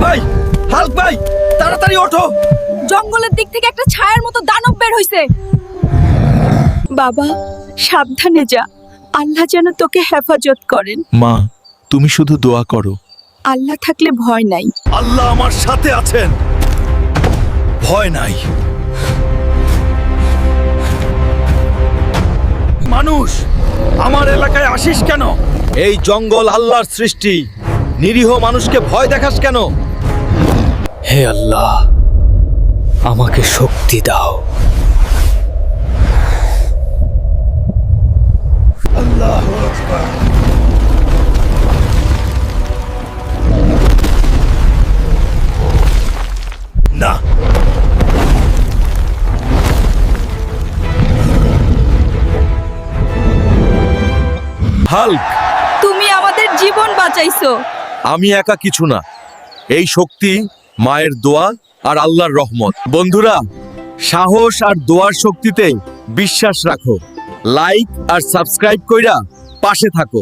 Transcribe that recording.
ভাই, হাল্ক ভাই, তাড়াতাড়ি ওঠো। জঙ্গলের দিক থেকে একটা ছায়ার মতো দানব বের হইছে। বাবা, সাবধানে যা। আল্লাহ যেন তোকে হেফাজত করেন। মা, তুমি শুধু দোয়া করো। আল্লাহ থাকলে ভয় নাই। আল্লাহ আমার সাথে আছেন, ভয় নাই। মানুষ, আমার এলাকায় আসিস কেন? এই জঙ্গল আল্লাহর সৃষ্টি, নিরীহ মানুষকে ভয় দেখাস কেন? হে আল্লাহ, আমাকে শক্তি দাও। আল্লাহু আকবার। না, হাল্ক, তুমি আমাদের জীবন বাঁচাইছো। আমি একা কিছু না। এই শক্তি মায়ের দোয়া আর আল্লাহর রহমত। বন্ধুরা, সাহস আর দোয়ার শক্তিতে বিশ্বাস রাখো। লাইক আর সাবস্ক্রাইব কইরা পাশে থাকো।